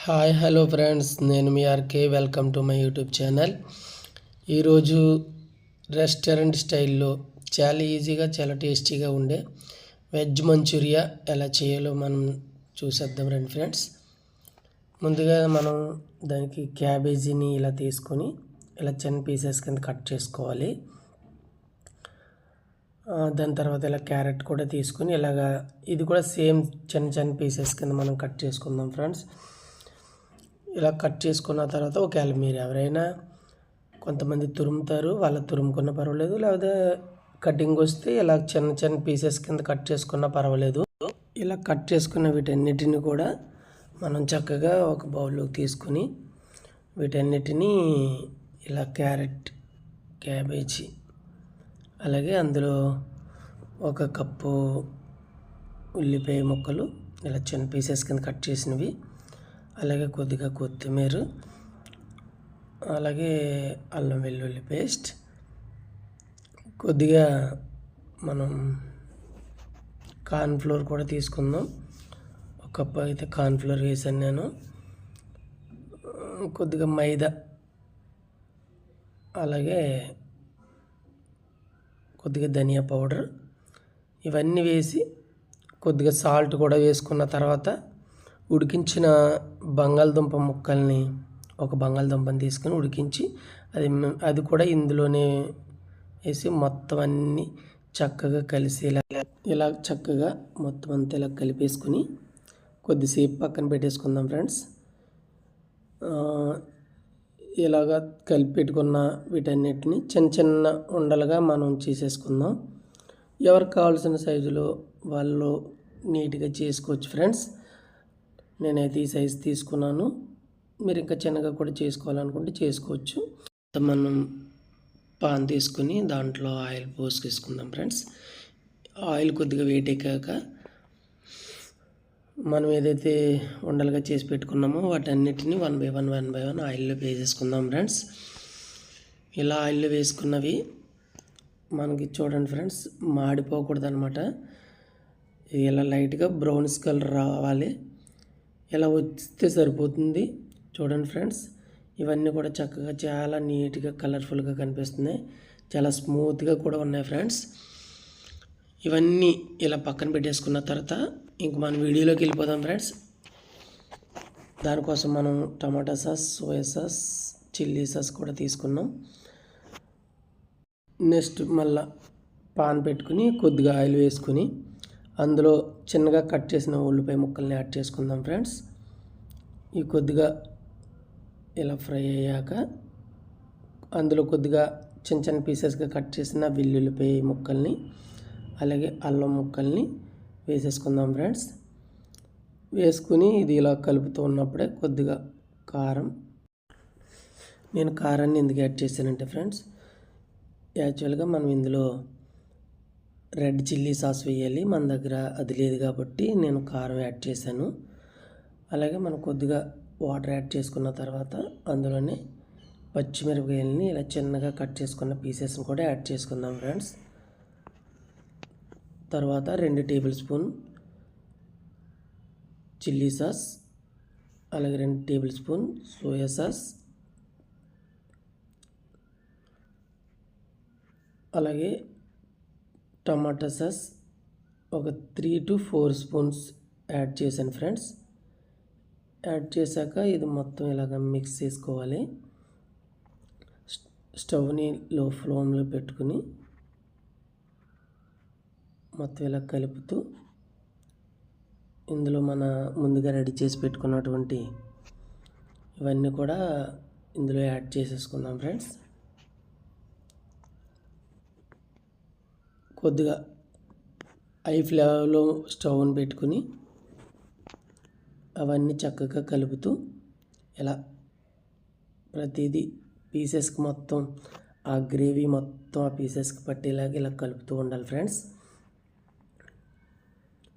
Hi hello friends, నేను మీ RK. Welcome to my YouTube channel. ఈరోజు రెస్టారెంట్ స్టైల్లో చాలా ఈజీగా చాలా టేస్టీగా ఉండే వెజ్ మంచూరియా ఎలా చేయాలో మనం చూసేద్దాం రండి ఫ్రెండ్స్. ముందుగా మనం దానికి క్యాబేజీని ఇలా తీసుకొని ఇలా చిన్న పీసెస్ కింద కట్ చేసుకోవాలి. దాని తర్వాత ఇలా క్యారెట్ కూడా తీసుకొని ఇలాగా ఇది కూడా సేమ్ చిన్న చిన్న పీసెస్ కింద మనం కట్ చేసుకుందాం ఫ్రెండ్స్. ఇలా కట్ చేసుకున్న తర్వాత ఒకవేళ మీరు ఎవరైనా కొంతమంది తురుముతారు, వాళ్ళు తురుముకున్న పర్వాలేదు, లేకపోతే కటింగ్ వస్తే ఇలా చిన్న చిన్న పీసెస్ కింద కట్ చేసుకున్న పర్వాలేదు. ఇలా కట్ చేసుకున్న వీటన్నిటిని కూడా మనం చక్కగా ఒక బౌల్లోకి తీసుకుని వీటన్నిటినీ ఇలా క్యారెట్, క్యాబేజీ, అలాగే అందులో ఒక కప్పు ఉల్లిపాయ ముక్కలు ఇలా చిన్న పీసెస్ కింద కట్ చేసినవి, అలాగే కొద్దిగా కొత్తిమీర, అలాగే అల్లం వెల్లుల్లి పేస్ట్, కొద్దిగా మనం కార్న్ఫ్లోర్ కూడా తీసుకుందాం. ఒక కప్పు అయితే కార్న్ఫ్లోర్ వేసాను నేను. కొద్దిగా మైదా, అలాగే కొద్దిగా ధనియా పౌడర్, ఇవన్నీ వేసి కొద్దిగా సాల్ట్ కూడా వేసుకున్న తర్వాత ఉడికించిన బంగాళదుంప ముక్కల్ని ఒక బంగాళదుంపని తీసుకొని ఉడికించి అది కూడా ఇందులోనే వేసి మొత్తం అన్నీ చక్కగా కలిసేలా ఇలా చక్కగా మొత్తం అంతా ఇలా కలిపేసుకుని కొద్దిసేపు పక్కన పెట్టేసుకుందాం ఫ్రెండ్స్. ఇలాగా కలిపి పెట్టుకున్న వీటన్నిటిని చిన్న చిన్న ఉండలుగా మనం చేసేసుకుందాం. ఎవరికి కావాల్సిన సైజులో వాళ్ళు నీట్గా చేసుకోవచ్చు ఫ్రెండ్స్. నేనైతే ఈ సైజు తీసుకున్నాను. మీరు ఇంకా చిన్నగా కూడా చేసుకోవాలనుకుంటే చేసుకోవచ్చు. మనం పాన్ తీసుకుని దాంట్లో ఆయిల్ పోసుకేసుకుందాం ఫ్రెండ్స్. ఆయిల్ కొద్దిగా వేడెక్కాక మనం ఏదైతే ఉండలుగా చేసి పెట్టుకున్నామో వాటన్నిటిని వన్ బై వన్ ఆయిల్లో వేసేసుకుందాం ఫ్రెండ్స్. ఇలా ఆయిల్లో వేసుకున్నవి మనకి చూడండి ఫ్రెండ్స్, మాడిపోకూడదు అనమాట. ఇలా లైట్గా బ్రౌన్స్ కలర్ రావాలి, ఇలా వస్తే సరిపోతుంది. చూడండి ఫ్రెండ్స్, ఇవన్నీ కూడా చక్కగా చాలా నీట్గా కలర్ఫుల్గా కనిపిస్తున్నాయి, చాలా స్మూత్గా కూడా ఉన్నాయి ఫ్రెండ్స్. ఇవన్నీ ఇలా పక్కన పెట్టేసుకున్న తర్వాత ఇంక మనం వీడియోలోకి వెళ్ళిపోదాం ఫ్రెండ్స్. దానికోసం మనం టమాటా sauce, soya sauce, chilli sauce కూడా తీసుకున్నాం. నెక్స్ట్ మళ్ళా పాన్ పెట్టుకుని కొద్దిగా ఆయిల్ వేసుకుని అందులో చిన్నగా కట్ చేసిన ఉల్లిపాయ ముక్కల్ని యాడ్ చేసుకుందాం ఫ్రెండ్స్. ఈ కొద్దిగా ఇలా ఫ్రై అయ్యాక అందులో కొద్దిగా చిన్న చిన్న పీసెస్గా కట్ చేసిన వెల్లుల్లిపాయ ముక్కల్ని, అలాగే అల్లం ముక్కల్ని వేసేసుకుందాం ఫ్రెండ్స్. వేసుకుని ఇది ఇలా కలుపుతూ ఉన్నప్పుడే కొద్దిగా కారం, నేను కారాన్ని ఎందుకు యాడ్ చేశానంటే ఫ్రెండ్స్, యాక్చువల్గా మనం ఇందులో రెడ్ చిల్లీ సాస్ వేయాలి, మన దగ్గర అది లేదు కాబట్టి నేను కారం యాడ్ చేశాను. అలాగే మనం కొద్దిగా వాటర్ యాడ్ చేసుకున్న తర్వాత అందులోనే పచ్చిమిరపకాయలని ఇలా చిన్నగా కట్ చేసుకున్న పీసెస్ని కూడా యాడ్ చేసుకుందాం ఫ్రెండ్స్. తర్వాత 2 టేబుల్ స్పూన్ చిల్లీ సాస్, అలాగే 2 టేబుల్ స్పూన్ సోయా సాస్, అలాగే టమాటా సాస్ ఒక 3 to 4 స్పూన్స్ యాడ్ చేశాను ఫ్రెండ్స్. యాడ్ చేశాక ఇది మొత్తం ఇలాగ మిక్స్ చేసుకోవాలి. స్టవ్ని లో ఫ్లేమ్లో పెట్టుకుని మొత్తం ఇలా కలుపుతూ ఇందులో మన ముందుగా రెడీ చేసి పెట్టుకున్నటువంటి ఇవన్నీ కూడా ఇందులో యాడ్ చేసేసుకుందాం ఫ్రెండ్స్. కొద్దిగా హై ఫ్లేమ్లో స్టవ్ని పెట్టుకుని అవన్నీ చక్కగా కలుపుతూ ఇలా ప్రతిదీ పీసెస్కి మొత్తం ఆ గ్రేవీ మొత్తం ఆ పీసెస్కి పట్టేలాగా ఇలా కలుపుతూ ఉండాలి ఫ్రెండ్స్.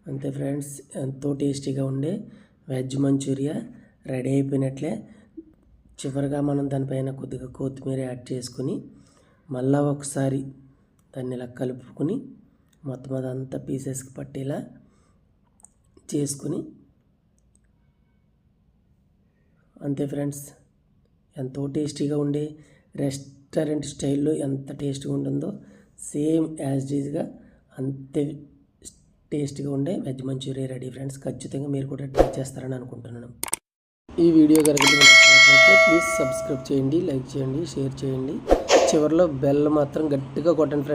అంతే ఫ్రెండ్స్, ఎంతో టేస్టీగా ఉండే వెజ్ మంచూరియా రెడీ అయిపోయినట్లే. చివరిగా మనం దానిపైన కొద్దిగా కొత్తిమీర యాడ్ చేసుకుని మళ్ళీ ఒకసారి దాన్ని ఇలా కలుపుకొని మొత్తం అదంతా పీసెస్కి పట్టేలా చేసుకుని అంతే ఫ్రెండ్స్, ఎంతో టేస్టీగా ఉండే రెస్టారెంట్ స్టైల్లో ఎంత టేస్టీగా ఉంటుందో సేమ్ యాజ్ ఈజ్గా అంతే టేస్టీగా ఉండే వెజ్ మంచూరియా రెడీ ఫ్రెండ్స్. ఖచ్చితంగా మీరు కూడా ట్రై చేస్తారని అనుకుంటున్నాను. ఈ వీడియో కనుక మీకు నచ్చినట్లయితే ప్లీజ్ సబ్స్క్రైబ్ చేయండి, లైక్ చేయండి, షేర్ చేయండి. చివరిలో బెల్ మాత్రం గట్టిగా కొట్టండి ఫ్రెండ్స్.